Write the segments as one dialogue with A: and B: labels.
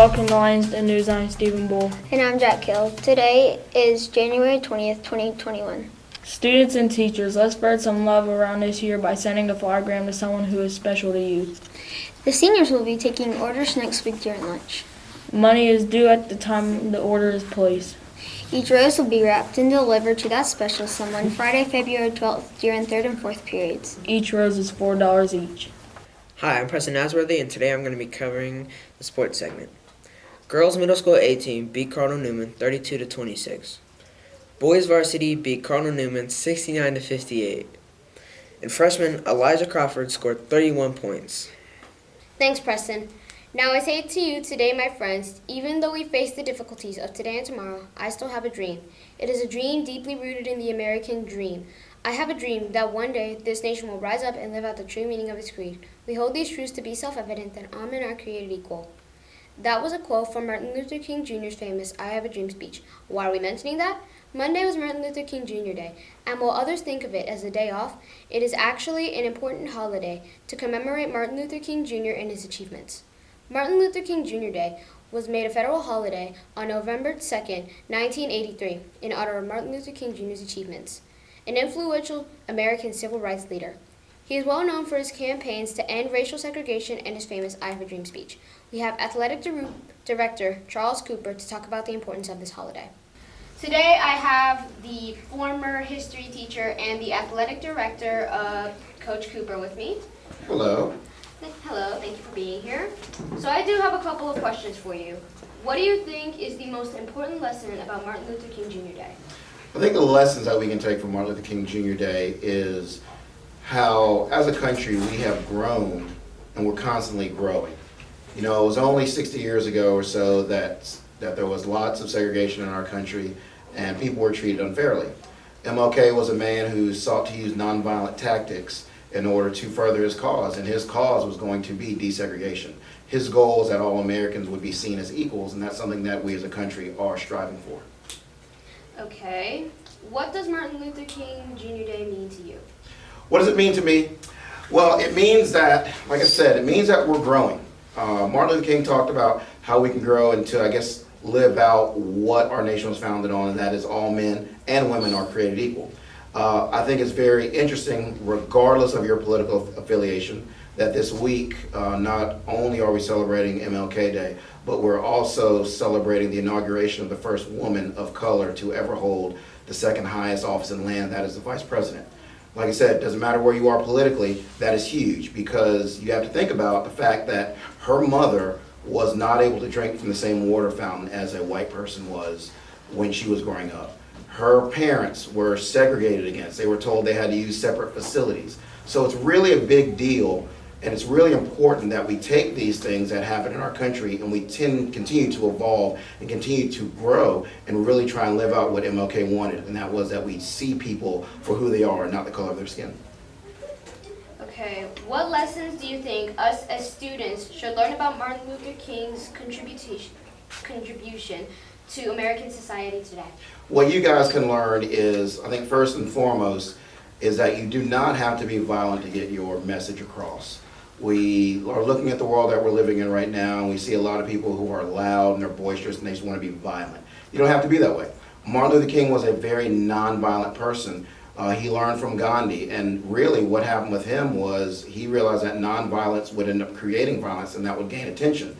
A: Welcome to Lions Den News. I'm Stephen Bull.
B: And I'm Jack Hill. Today is January 20th, 2021.
A: Students and teachers, let's spread some love around this year by sending a flowgram to someone who is special to you.
B: The seniors will be taking orders next week during lunch.
A: Money is due at the time the order is placed.
B: Each rose will be wrapped and delivered to that special someone Friday, February 12th during 3rd and 4th periods.
A: Each rose is $4 each.
C: Hi, I'm Preston Nasworthy, and today I'm going to be covering the sports segment. Girls Middle School A team beat Cardinal Newman 32-26. Boys varsity beat Cardinal Newman 69-58. And freshman Elijah Crawford scored 31 points.
D: Thanks, Preston. Now I say to you today, my friends, even though we face the difficulties of today and tomorrow, I still have a dream. It is a dream deeply rooted in the American dream. I have a dream that one day this nation will rise up and live out the true meaning of its creed. We hold these truths to be self-evident that all men are created equal. That was a quote from Martin Luther King Jr.'s famous I Have a Dream speech. Why are we mentioning that? Monday was Martin Luther King Jr. Day, and while others think of it as a day off, it is actually an important holiday to commemorate Martin Luther King Jr. and his achievements. Martin Luther King Jr. Day was made a federal holiday on November 2nd, 1983, in honor of Martin Luther King Jr.'s achievements. An influential American civil rights leader. He is well known for his campaigns to end racial segregation and his famous I Have a Dream speech. We have Athletic Director Charles Cooper to talk about the importance of this holiday. Today I have the former history teacher and the athletic director, Coach Cooper, with me.
E: Hello.
D: Hello, thank you for being here. So I do have a couple of questions for you. What do you think is the most important lesson about Martin Luther King Jr. Day?
E: I think the lessons that we can take from Martin Luther King Jr. Day is how, as a country, we have grown and we're constantly growing. You know, it was only 60 years ago or so that there was lots of segregation in our country and people were treated unfairly. MLK was a man who sought to use nonviolent tactics in order to further his cause, and his cause was going to be desegregation. His goal is that all Americans would be seen as equals, and that's something that we as a country are striving for.
D: Okay. What does Martin Luther King Jr. Day mean to you?
E: What does it mean to me? Well, it means that, like I said, it means that we're growing. Martin Luther King talked about how we can grow and to, I guess, live out what our nation was founded on, and that is all men and women are created equal. I think it's very interesting, regardless of your political affiliation, that this week, not only are we celebrating MLK Day, but we're also celebrating the inauguration of the first woman of color to ever hold the second highest office in the land, that is the vice president. Like I said, it doesn't matter where you are politically, that is huge, because you have to think about the fact that her mother was not able to drink from the same water fountain as a white person was when she was growing up. Her parents were segregated against. They were told they had to use separate facilities. So it's really a big deal, and it's really important that we take these things that happen in our country and we continue to evolve and continue to grow and really try and live out what MLK wanted, and that was that we see people for who they are and not the color of their skin.
D: Okay, what lessons do you think us as students should learn about Martin Luther King's contribution to American society today?
E: What you guys can learn is, I think first and foremost, is that you do not have to be violent to get your message across. We are looking at the world that we're living in right now, and we see a lot of people who are loud and they're boisterous and they just want to be violent. You don't have to be that way. Martin Luther King was a very non-violent person. He learned from Gandhi, and really what happened with him was he realized that non-violence would end up creating violence, and that would gain attention.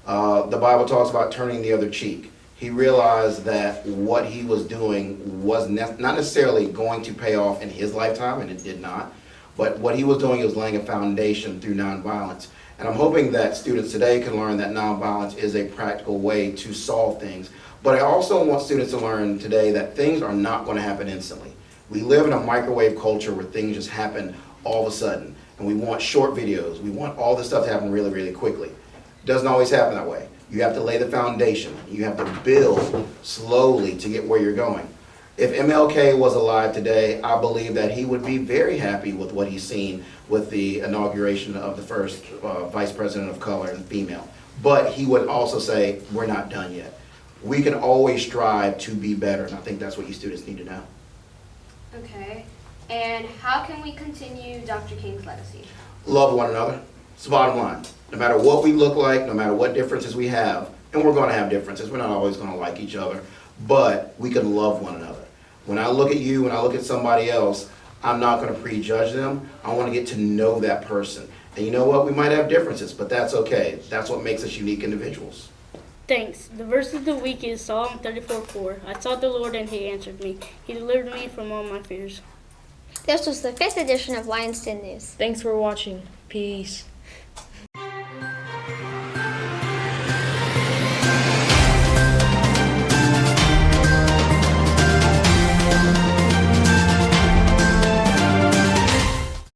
E: The Bible talks about turning the other cheek. He realized that what he was doing was not necessarily going to pay off in his lifetime, and it did not. But what he was doing was laying a foundation through nonviolence. And I'm hoping that students today can learn that nonviolence is a practical way to solve things. But I also want students to learn today that things are not going to happen instantly. We live in a microwave culture where things just happen all of a sudden. And we want short videos. We want all this stuff to happen really, really quickly. It doesn't always happen that way. You have to lay the foundation. You have to build slowly to get where you're going. If MLK was alive today, I believe that he would be very happy with what he's seen with the inauguration of the first vice president of color and female. But he would also say, we're not done yet. We can always strive to be better, and I think that's what you students need to know.
D: Okay, and how can we continue Dr. King's legacy?
E: Love one another. It's the bottom line. No matter what we look like, no matter what differences we have, And we're going to have differences. We're not always going to like each other, but we can love one another. When I look at you, when I look at somebody else, I'm not going to prejudge them. I want to get to know that person. And you know what? We might have differences, but that's okay. That's what makes us unique individuals.
F: Thanks. The verse of the week is Psalm 34:4. I sought the Lord and he answered me. He delivered me from all my fears.
B: This was the 5th edition of Lionsden News.
A: Thanks for watching. Peace.